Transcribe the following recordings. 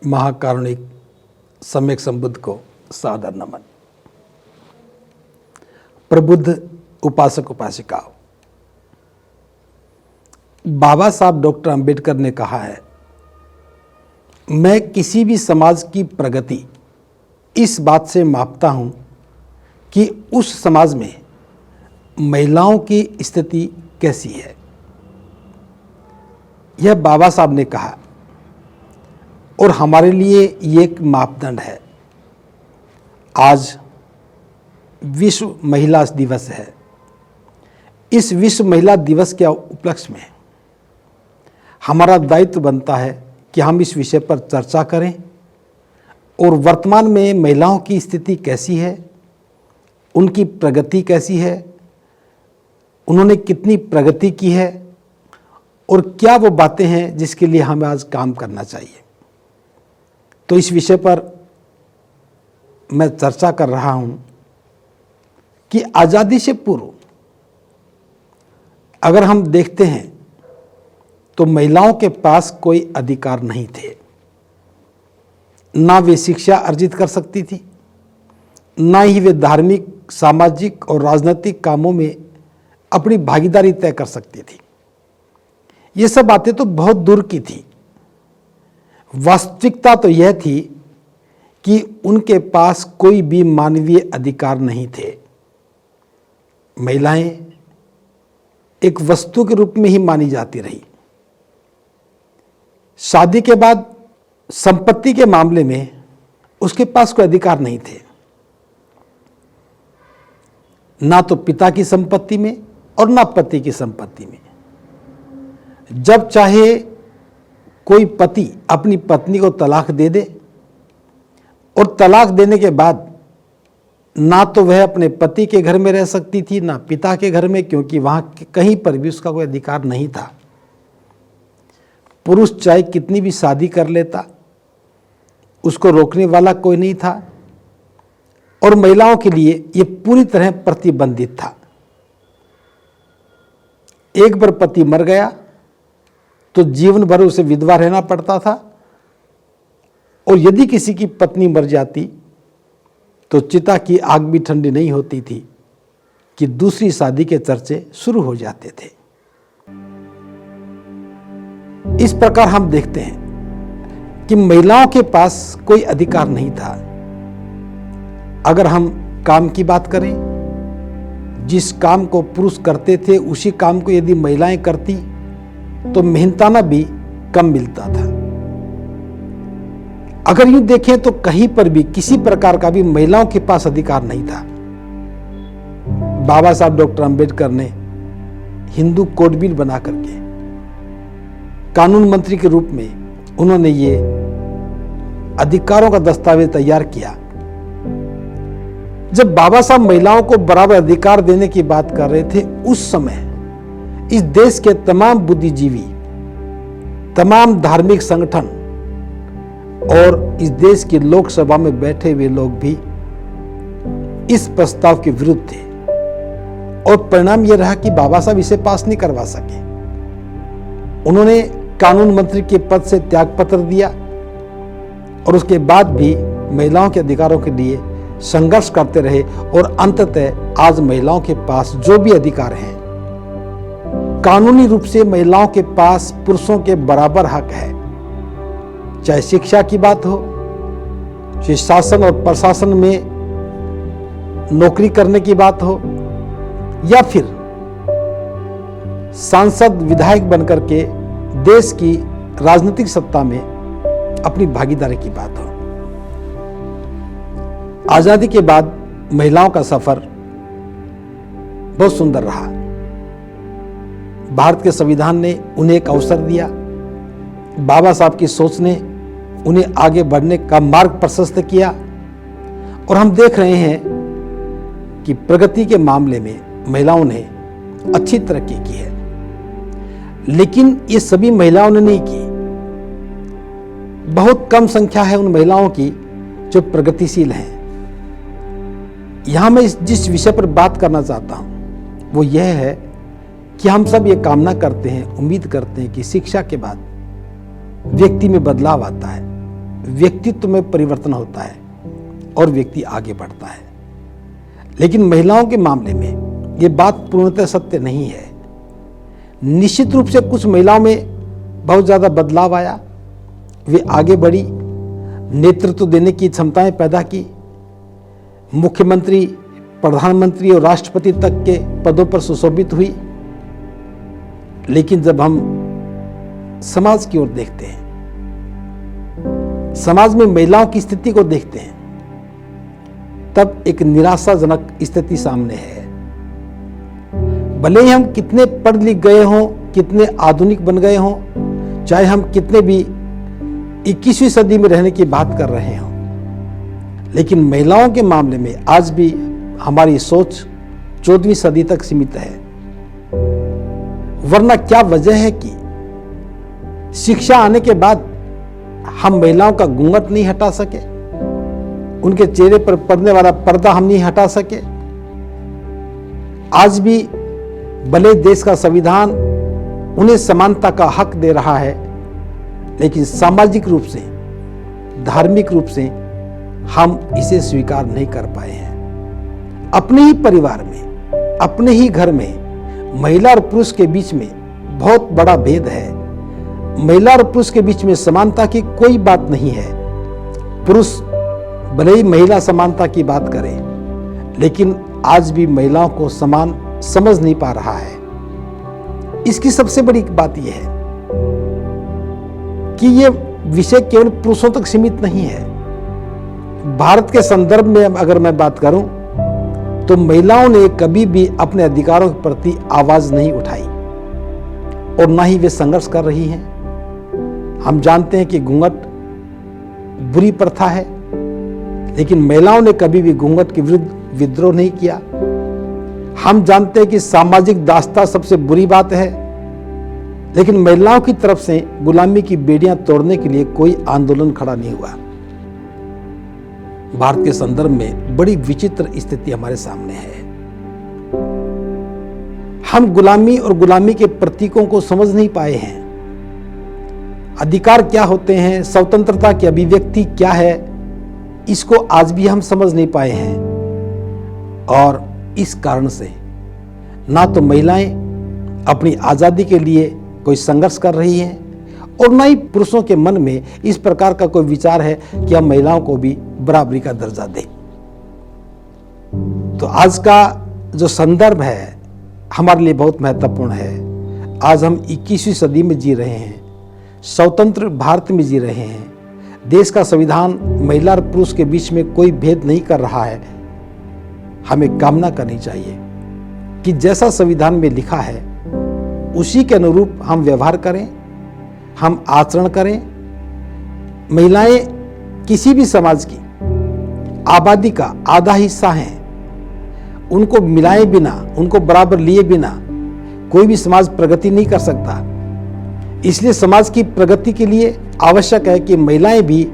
महाकारुणिक सम्यक संबुद्ध को सादर नमन। प्रबुद्ध उपासक उपासिकाओं, बाबा साहब डॉक्टर अंबेडकर ने कहा है, मैं किसी भी समाज की प्रगति इस बात से मापता हूं कि उस समाज में महिलाओं की स्थिति कैसी है। यह बाबा साहब ने कहा और हमारे लिए ये एक मापदंड है। आज विश्व महिला दिवस है। इस विश्व महिला दिवस के उपलक्ष्य में हमारा दायित्व बनता है कि हम इस विषय पर चर्चा करें और वर्तमान में महिलाओं की स्थिति कैसी है, उनकी प्रगति कैसी है, उन्होंने कितनी प्रगति की है और क्या वो बातें हैं जिसके लिए हमें आज काम करना चाहिए। तो इस विषय पर मैं चर्चा कर रहा हूं कि आज़ादी से पूर्व अगर हम देखते हैं तो महिलाओं के पास कोई अधिकार नहीं थे। ना वे शिक्षा अर्जित कर सकती थी, ना ही वे धार्मिक, सामाजिक और राजनीतिक कामों में अपनी भागीदारी तय कर सकती थी। ये सब बातें तो बहुत दूर की थी। वास्तविकता तो यह थी कि उनके पास कोई भी मानवीय अधिकार नहीं थे। महिलाएं एक वस्तु के रूप में ही मानी जाती रही। शादी के बाद संपत्ति के मामले में उसके पास कोई अधिकार नहीं थे, ना तो पिता की संपत्ति में और ना पति की संपत्ति में। जब चाहे कोई पति अपनी पत्नी को तलाक दे दे और तलाक देने के बाद ना तो वह अपने पति के घर में रह सकती थी, ना पिता के घर में, क्योंकि वहां कहीं पर भी उसका कोई अधिकार नहीं था। पुरुष चाहे कितनी भी शादी कर लेता, उसको रोकने वाला कोई नहीं था और महिलाओं के लिए यह पूरी तरह प्रतिबंधित था। एक बार पति मर गया तो जीवन भर उसे विधवा रहना पड़ता था और यदि किसी की पत्नी मर जाती तो चिता की आग भी ठंडी नहीं होती थी कि दूसरी शादी के चर्चे शुरू हो जाते थे। इस प्रकार हम देखते हैं कि महिलाओं के पास कोई अधिकार नहीं था। अगर हम काम की बात करें, जिस काम को पुरुष करते थे उसी काम को यदि महिलाएं करती तो मेहनताना भी कम मिलता था। अगर यूं देखें तो कहीं पर भी किसी प्रकार का भी महिलाओं के पास अधिकार नहीं था। बाबा साहब डॉक्टर अंबेडकर ने हिंदू कोड बिल बना करके कानून मंत्री के रूप में उन्होंने ये अधिकारों का दस्तावेज तैयार किया। जब बाबा साहब महिलाओं को बराबर अधिकार देने की बात कर रहे थे, उस समय इस देश के तमाम बुद्धिजीवी, तमाम धार्मिक संगठन और इस देश की लोकसभा में बैठे हुए लोग भी इस प्रस्ताव के विरुद्ध थे और परिणाम यह रहा कि बाबा साहब इसे पास नहीं करवा सके। उन्होंने कानून मंत्री के पद से त्यागपत्र दिया और उसके बाद भी महिलाओं के अधिकारों के लिए संघर्ष करते रहे और अंततः आज महिलाओं के पास जो भी अधिकार हैं, कानूनी रूप से महिलाओं के पास पुरुषों के बराबर हक है। चाहे शिक्षा की बात हो, चाहे शासन और प्रशासन में नौकरी करने की बात हो, या फिर सांसद विधायक बनकर के देश की राजनीतिक सत्ता में अपनी भागीदारी की बात हो। आजादी के बाद महिलाओं का सफर बहुत सुंदर रहा। भारत के संविधान ने उन्हें एक अवसर दिया। बाबा साहब की सोच ने उन्हें आगे बढ़ने का मार्ग प्रशस्त किया और हम देख रहे हैं कि प्रगति के मामले में महिलाओं ने अच्छी तरक्की की है। लेकिन ये सभी महिलाओं ने नहीं की। बहुत कम संख्या है उन महिलाओं की जो प्रगतिशील हैं। यहां मैं जिस विषय पर बात करना चाहता हूं वो यह है कि हम सब ये कामना करते हैं, उम्मीद करते हैं कि शिक्षा के बाद व्यक्ति में बदलाव आता है, व्यक्तित्व में परिवर्तन होता है और व्यक्ति आगे बढ़ता है। लेकिन महिलाओं के मामले में ये बात पूर्णतः सत्य नहीं है। निश्चित रूप से कुछ महिलाओं में बहुत ज़्यादा बदलाव आया, वे आगे बढ़ी, नेतृत्व देने की क्षमताएं पैदा की, मुख्यमंत्री, प्रधानमंत्री और राष्ट्रपति तक के पदों पर सुशोभित हुई। लेकिन जब हम समाज की ओर देखते हैं, समाज में महिलाओं की स्थिति को देखते हैं, तब एक निराशाजनक स्थिति सामने है। भले ही हम कितने पढ़ लिख गए हों, कितने आधुनिक बन गए हों, चाहे हम कितने भी 21वीं सदी में रहने की बात कर रहे हों, लेकिन महिलाओं के मामले में आज भी हमारी सोच 14वीं सदी तक सीमित है। वरना क्या वजह है कि शिक्षा आने के बाद हम महिलाओं का घूंघट नहीं हटा सके, उनके चेहरे पर पड़ने वाला पर्दा हम नहीं हटा सके। आज भी भले देश का संविधान उन्हें समानता का हक दे रहा है, लेकिन सामाजिक रूप से, धार्मिक रूप से हम इसे स्वीकार नहीं कर पाए हैं। अपने ही परिवार में, अपने ही घर में महिला और पुरुष के बीच में बहुत बड़ा भेद है। महिला और पुरुष के बीच में समानता की कोई बात नहीं है। पुरुष भले ही महिला समानता की बात करे, लेकिन आज भी महिलाओं को समान समझ नहीं पा रहा है। इसकी सबसे बड़ी बात यह है कि यह विषय केवल पुरुषों तक सीमित नहीं है। भारत के संदर्भ में अगर मैं बात करूं, तो महिलाओं ने कभी भी अपने अधिकारों के प्रति आवाज नहीं उठाई और ना ही वे संघर्ष कर रही हैं। हम जानते हैं कि घूंघट बुरी प्रथा है, लेकिन महिलाओं ने कभी भी घूंघट के विरुद्ध विद्रोह नहीं किया। हम जानते हैं कि सामाजिक दास्ता सबसे बुरी बात है, लेकिन महिलाओं की तरफ से गुलामी की बेड़ियां तोड़ने के लिए कोई आंदोलन खड़ा नहीं हुआ। भारत के संदर्भ में बड़ी विचित्र स्थिति हमारे सामने है। हम गुलामी और गुलामी के प्रतीकों को समझ नहीं पाए हैं। अधिकार क्या होते हैं, स्वतंत्रता की अभिव्यक्ति क्या है, इसको आज भी हम समझ नहीं पाए हैं। और इस कारण से ना तो महिलाएं अपनी आजादी के लिए कोई संघर्ष कर रही हैं, और ना ही पुरुषों के मन में इस प्रकार का कोई विचार है कि हम महिलाओं को भी बराबरी का दर्जा दें। तो आज का जो संदर्भ है हमारे लिए बहुत महत्वपूर्ण है। आज हम 21वीं सदी में जी रहे हैं, स्वतंत्र भारत में जी रहे हैं। देश का संविधान महिला और पुरुष के बीच में कोई भेद नहीं कर रहा है। हमें कामना करनी चाहिए कि जैसा संविधान में लिखा है उसी के अनुरूप हम व्यवहार करें, हम आचरण करें। महिलाएं किसी भी समाज की आबादी का आधा हिस्सा हैं। उनको मिलाए बिना, उनको बराबर लिए बिना कोई भी समाज प्रगति नहीं कर सकता। इसलिए समाज की प्रगति के लिए आवश्यक है कि महिलाएं भी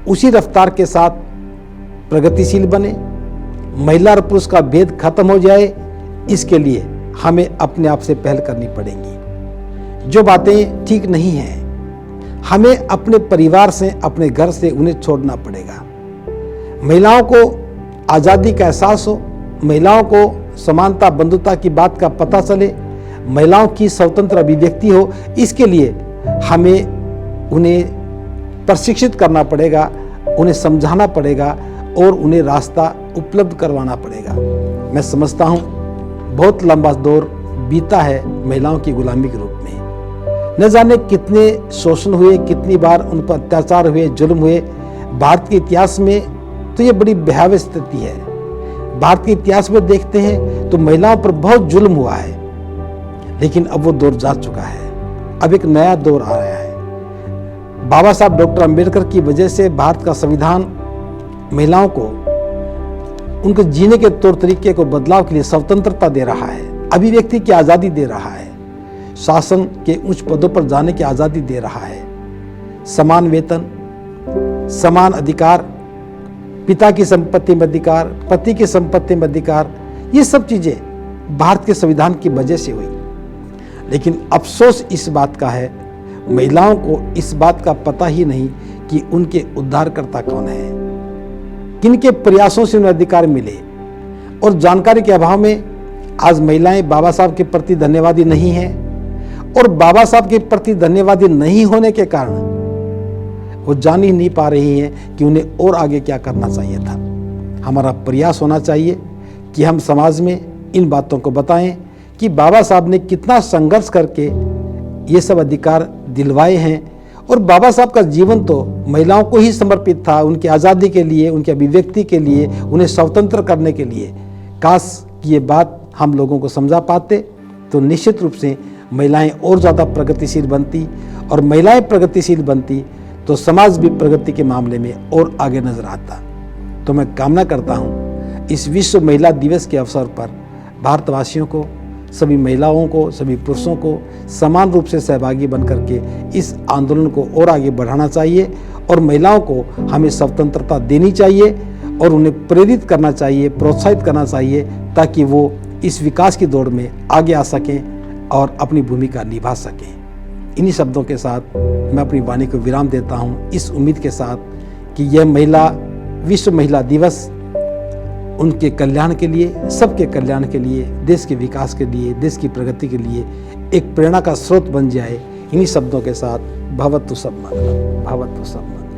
उसी रफ्तार के साथ प्रगतिशील बने। महिला और पुरुष का भेद खत्म हो जाए, इसके लिए हमें अपने आप से पहल करनी पड़ेगी। जो बातें ठीक नहीं हैं, हमें अपने परिवार से, अपने घर से उन्हें छोड़ना पड़ेगा। महिलाओं को आज़ादी का एहसास हो, महिलाओं को समानता बंधुता की बात का पता चले, महिलाओं की स्वतंत्र अभिव्यक्ति हो। इसके लिए हमें उन्हें प्रशिक्षित करना पड़ेगा, उन्हें समझाना पड़ेगा और उन्हें रास्ता उपलब्ध करवाना पड़ेगा। मैं समझता हूँ बहुत लंबा दौर बीता है महिलाओं की गुलामी के रूप में। न जाने कितने शोषण हुए, कितनी बार उन पर अत्याचार हुए, जुल्म हुए। भारत के इतिहास में तो ये बड़ी भयावह स्थिति है। भारत के इतिहास में देखते हैं तो महिलाओं पर बहुत जुल्म हुआ है, लेकिन अब वो दौर जा चुका है। अब एक नया दौर आ रहा है। बाबा साहब डॉक्टर अंबेडकर की वजह से भारत का संविधान महिलाओं को उनके जीने के तौर तरीके को बदलाव के लिए स्वतंत्रता दे रहा है, अभिव्यक्ति की आज़ादी दे रहा है, शासन के उच्च पदों पर जाने की आज़ादी दे रहा है, समान वेतन, समान अधिकार, पिता की संपत्ति में अधिकार, पति की संपत्ति में अधिकार, ये सब चीज़ें भारत के संविधान की वजह से हुई। लेकिन अफसोस इस बात का है, महिलाओं को इस बात का पता ही नहीं कि उनके उद्धारकर्ता कौन है, किनके प्रयासों से उन्हें अधिकार मिले। और जानकारी के अभाव में आज महिलाएं बाबा साहब के प्रति धन्यवादी नहीं हैं, और बाबा साहब के प्रति धन्यवादी नहीं होने के कारण वो जान ही नहीं पा रही हैं कि उन्हें और आगे क्या करना चाहिए था। हमारा प्रयास होना चाहिए कि हम समाज में इन बातों को बताएं कि बाबा साहब ने कितना संघर्ष करके ये सब अधिकार दिलवाए हैं, और बाबा साहब का जीवन तो महिलाओं को ही समर्पित था, उनकी आज़ादी के लिए, उनकी अभिव्यक्ति के लिए, उन्हें स्वतंत्र करने के लिए। काश कि ये बात हम लोगों को समझा पाते तो निश्चित रूप से महिलाएं और ज़्यादा प्रगतिशील बनती, और महिलाएं प्रगतिशील बनती तो समाज भी प्रगति के मामले में और आगे नजर आता। तो मैं कामना करता हूँ इस विश्व महिला दिवस के अवसर पर भारतवासियों को, सभी महिलाओं को, सभी पुरुषों को समान रूप से सहभागी बन करके इस आंदोलन को और आगे बढ़ाना चाहिए, और महिलाओं को हमें स्वतंत्रता देनी चाहिए और उन्हें प्रेरित करना चाहिए, प्रोत्साहित करना चाहिए, ताकि वो इस विकास की दौड़ में आगे आ सकें और अपनी भूमिका निभा सकें। इन्हीं शब्दों के साथ मैं अपनी वाणी को विराम देता हूँ, इस उम्मीद के साथ कि यह विश्व महिला दिवस उनके कल्याण के लिए, सबके कल्याण के लिए, देश के विकास के लिए, देश की प्रगति के लिए एक प्रेरणा का स्रोत बन जाए। इन्हीं शब्दों के साथ भवतु सब मंगलम, भवतु सब मंगलम।